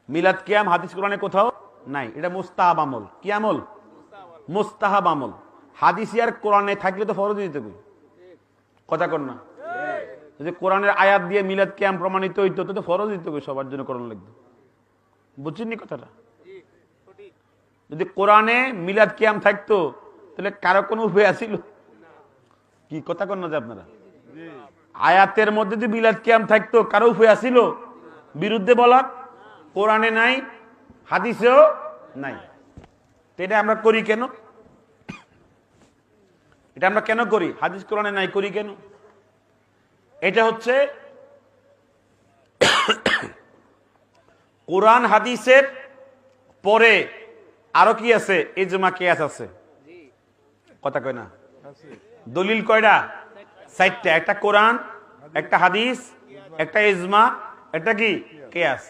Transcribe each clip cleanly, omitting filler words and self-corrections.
মিলাদ কিয়াম হাদিস কোরআনে কোথাও নাই। এটা মুস্তাহাব আমল। কি আমল? মুস্তাহাব আমল। হাদিস আর কোরআনে থাকলে তো ফরজ দিতে হবে। কথা কর না? যদি কোরআনের আয়াত দিয়ে মিলাদ কিয়াম প্রমাণিত হইতো তো ফরজ দিতে হবে, সবার জন্য কোরআন লাগবে। বুঝছেন নি কথাটা? যদি কোরআনে মিলাদ কিয়াম থাকতো তাহলে কারো কোনো উপায় আছিল? কি কথা কর না যে আপনারা? আয়াতের মধ্যে যদি মিলাদ কিয়াম থাকতো কারো উপায় আছিল বিরুদ্ধে বলার? কোরআনে নাই, হাদিসেও নাই। তো এটা আমরা করি কেন? এটা আমরা কেন করি? হাদিস কোরআনে নাই, করি কেন? এটা হচ্ছে কোরআন হাদিসের পরে আরো কি আছে? ইজমা কিয়াস আছে। কথা কয় না? দলিল কয়টা? 4টা। একটা কোরআন, একটা হাদিস, একটা ইজমা, একটা কি কিয়াস।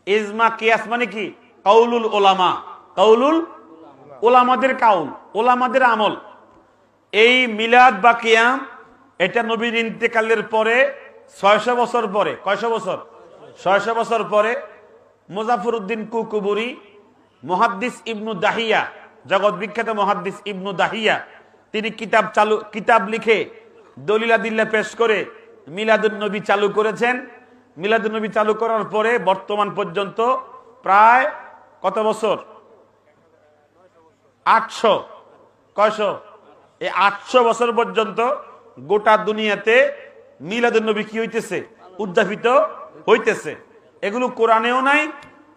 ইজমা কিয়াস মানে কি? কাউলুল উলামা। কাউলুল উলামাদের কাউল, উলামাদের আমল। এই মিলাদ বা কিয়াম এটা নবীর ইন্তেকালের পরে 600 বছর পরে, কয়শো বছর? 600 বছর পরে মুজাফফরউদ্দিন কুকুবুরি, মুহাদ্দিস ইবনু দাহিয়া, জগৎ বিখ্যাত মুহাদ্দিস ইবনু দাহিয়া, তিনি কিতাব লিখে দলিলাদিল্লা পেশ করে মিলাদুন নবী চালু করেছেন। মিলাদুন নবী চালু করার পরে বর্তমান পর্যন্ত প্রায় কত বছর? 800। কয়শো? এই 800 বছর পর্যন্ত গোটা দুনিয়াতে মিলাদুন নবী কি হইতেছে? উদ্যাপিত হইতেছে। এগুলো কোরআনেও নাই,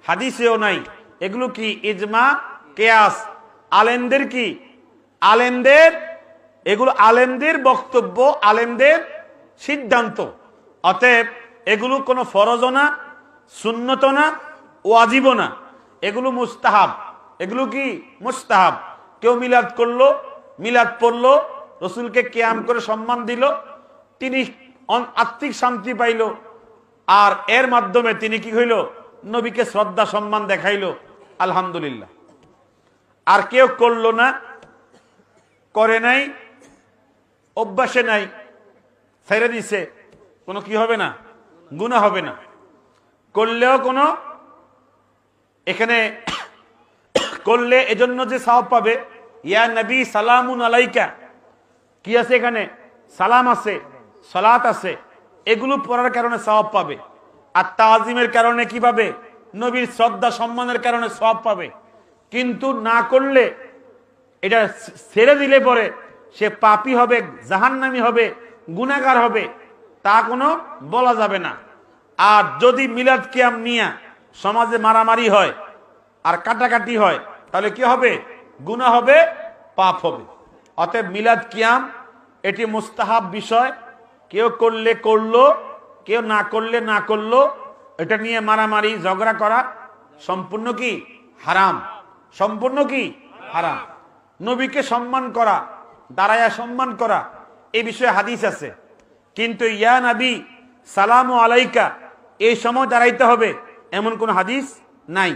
হাদিসেও নাই। এগুলো কি? ইজমা কিয়াস। আলেমদের কি? আলেমদের, এগুলো আলেমদের বক্তব্য, আলেমদের সিদ্ধান্ত। অতএব এগুলো কোনো ফরজ না, সুন্নত না, ওয়াজিব না। এগুলো মুস্তাহাব। এগুলো কি? মুস্তাহাব। কেউ মিলাদ করলো, মিলাদ পড়লো, রসুলকে কিয়াম করে সম্মান দিল, তিনি আত্মিক শান্তি পাইল, আর এর মাধ্যমে তিনি কি হইল? নবীকে শ্রদ্ধা সম্মান দেখাইল, আলহামদুলিল্লাহ। আর কেউ করলো না, করে নাই, অভ্যাসে নাই, ছেড়ে দিছে, কোনো কি হবে না? গুনাহ হবে না। করলেও কোনো, এখানে করলে এজন্য যে সওয়াব পাবে, ইয়া নবী সালামুন আলাইকা, কি আছে এখানে? সালাম আছে, সালাত আছে। এগুলো পড়ার কারণে সওয়াব পাবে। আর তাজিমের কারণে কি পাবে? নবীর শ্রদ্ধা সম্মানের কারণে সওয়াব পাবে। কিন্তু না করলে, এটা ছেড়ে দিলে পরে সে পাপী হবে, জাহান্নামী হবে, গুনাহগার হবে, তা কোনো বলা যাবে না। আর যদি মিলাদ কিয়াম নিয়ে সমাজে মারামারি হয় আর কাটাকাটি হয় তাহলে কি হবে? গুনাহ হবে, পাপ হবে। অতএব মিলাদ কিয়াম এটি মুস্তাহাব বিষয়। কেউ করলে করলো, কেউ না করলে না করলো। এটা নিয়ে মারামারি ঝগড়া করা সম্পূর্ণ কি? হারাম। সম্পূর্ণ কি? হারাম। নবীকে সম্মান করা, দাঁড়ায়া সম্মান করা, এই বিষয়ে হাদিস আছে। কিন্তু ইয়া নবী সালামু আলাইকা এই সময় দাঁড়াইতে হবে এমন কোন হাদিস নাই।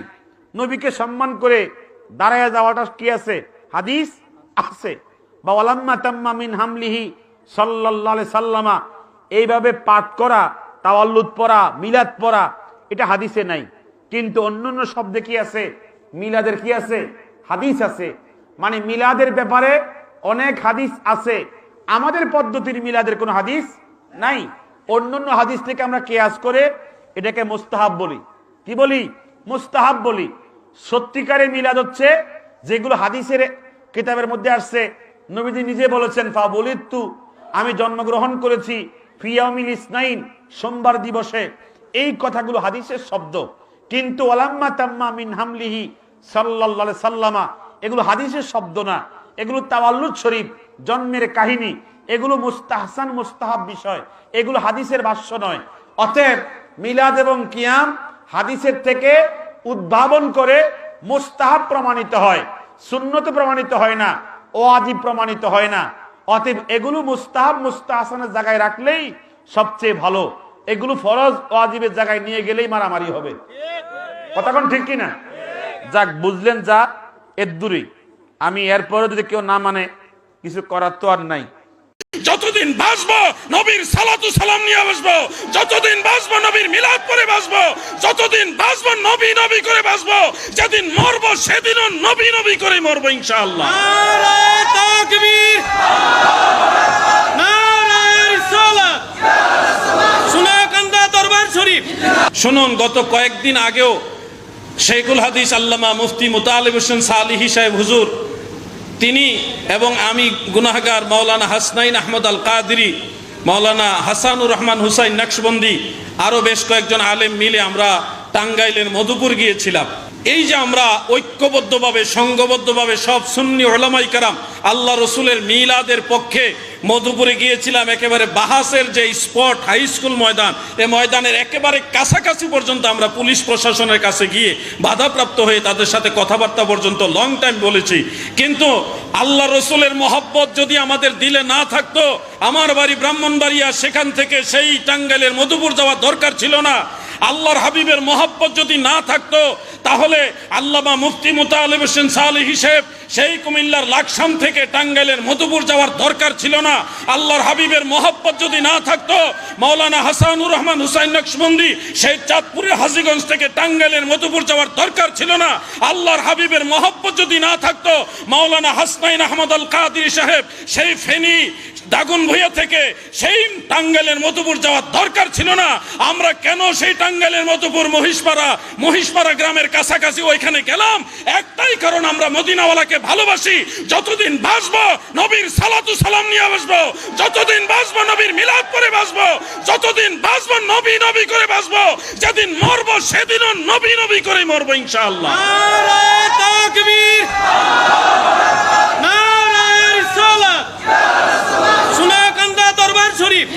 নবীকে সম্মান করে দাঁড়ায়া যাওয়াটা কি আছে? হাদিস আছে। বা ওয়ালাম্মা তাম্মা মিন হামলিহি সাল্লাল্লাহু আলাইহি সাল্লামা, এইভাবে পাঠ করা, তাওয়াল্লুদ পড়া, মিলাদ পড়া, এটা হাদিসে নাই। কিন্তু অন্যান্য শব্দে কি আছে? মিলাদের কি আছে? হাদিস আছে। মানে মিলাদের ব্যাপারে অনেক হাদিস আছে। আমাদের পদ্ধতির মিলাদের কোনো হাদিস নাই। অন্যান্য হাদিস থেকে আমরা কিয়াস করে এটাকে মুস্তাহাব বলি। কি বলি? মুস্তাহাব বলি। সত্যিকারের মিলাদ হচ্ছে যেগুলো হাদিসের কিতাবের মধ্যে আসছে। নবীজি নিজে বলেছেন, ফা বলিতু, আমি জন্মগ্রহণ করেছি ফি ইয়াউমিল ইসনাইন, সোমবার দিবসে। এই কথাগুলো হাদিসের শব্দ। কিন্তু ওয়ালাম্মা তাম্মা মিন হামলিহি সাল্লাল্লাহু আলাইহি সাল্লামা, এগুলো হাদিসের শব্দ না। এগুলো তাওয়াল্লুদ শরীফ, জন্মের কাহিনী। এগুলো মুস্তাহসান, মুস্তাহাব বিষয়। এগুলো হাদিসের ভাষ্য নয়। অতএব মিলাদ এবং কিয়াম হাদিসের থেকে উদ্ভাবন করে মুস্তাহাব প্রমাণিত হয়, সুন্নত প্রমাণিত হয় না, ওয়াজিব প্রমাণিত হয় না। অতএব এগুলো মুস্তাহাব, মুস্তাহসানের জায়গায় রাখলেই সবচেয়ে ভালো। এগুলো ফরজ, ওয়াজিবের জায়গায় নিয়ে গেলেই মারামারি হবে। কথা কোন ঠিক কিনা? যাক, বুঝলেন? যা এর দূরই। আমি এরপরে যদি কেউ না মানে কিছু করার তো আর নাই। যতদিন বাঁচবো নবীর সালাতু সালাম নিয়ে বাঁচবো, যতদিন বাঁচবো নবীর মিলাদ করে বাঁচবো, যতদিন বাঁচবো নবী নবী করে বাঁচবো, যেদিন মরবো সেদিনও নবী নবী করে মরবো ইনশাআল্লাহ। নারে তাকবীর, নারে রিসালাত, সোনাকান্দা দরবার শরীফ। শুনুন, গত কয়েকদিন আগেও শেখুল হাদিস আল্লামা মুফতি মুতালিব হোসেন সালিহি সাহেব হুজুর, তিনি এবং আমি গুনাহগার মাওলানা হাসনাইন আহমদ আল কাদরি, মাওলানা হাসানুর রহমান হুসাইন নকশবন্দি, আরও বেশ কয়েকজন আলেম মিলে আমরা টাঙ্গাইলের মধুপুর গিয়েছিলাম। এই যে আমরা ঐক্যবদ্ধভাবে সংঘবদ্ধভাবে সব সুন্নি উলামায়ে কেরাম আল্লাহ রসুলের মিলাদের পক্ষে মধুপুরে গিয়েছিলাম, একেবারে বাহাসের যে স্পট হাই স্কুল ময়দান, এই ময়দানের একেবারে কাছাকাছি পর্যন্ত আমরা পুলিশ প্রশাসনের কাছে গিয়ে বাধাপ্রাপ্ত হয়ে তাদের সাথে কথাবার্তা পর্যন্ত লং টাইম বলেছি। কিন্তু আল্লাহ রসুলের মহব্বত যদি আমাদের দিলে না থাকতো, আমার বাড়ি ব্রাহ্মণবাড়িয়া, সেখান থেকে সেই টাঙ্গাইলের মধুপুর যাওয়ার দরকার ছিল না। আল্লাহর হাবিবের মহব্বত যদি না থাকতো, তাহলে আল্লামা মুফতি মুতালিব হোসেন সালিহি সাহেব সেই কুমিল্লার লাকসাম থেকে টাঙ্গাইলের মধুপুর যাওয়ার দরকার ছিল না। আল্লাহর হাবিবের মহব্বত যদি না থাকতো, মাওলানা হাসানুর রহমান হুসাইন নকশবন্দি সেই চাঁদপুরের হাজীগঞ্জ থেকে টাঙ্গাইলের মধুপুর যাওয়ার দরকার ছিল না। আল্লাহর হাবিবের মহব্বত যদি না থাকতো, মাওলানা হাসনাইন আহমদ আল কাদরি সাহেব সেই ফেনী দাগুন ভূঁইয়া থেকে সেই টাঙ্গাইলের মধুপুর যাওয়ার দরকার ছিল না। আমরা কেন সেই টাঙ্গাইলের মধুপুর মহিষপাড়া গ্রামের কাছাকাছি ওইখানে গেলাম? একটাই কারণ, আমরা মদিনাওয়ালাকে ভালোবাসি। যতদিন বাঁচবো নবীর সালাতু সালাম নিয়ে বাঁচবো, যতদিন বাঁচবো নবীর মিলাদ করে বাঁচবো, যতদিন বাঁচবো নবী নবী করে বাঁচবো, যেদিন মরবো সেদিনও নবী নবী করে মরবো ইনশাআল্লাহ। নারে তাকবীর, নারে রিসালাত, সোনাকান্দা দরবার শরীফ।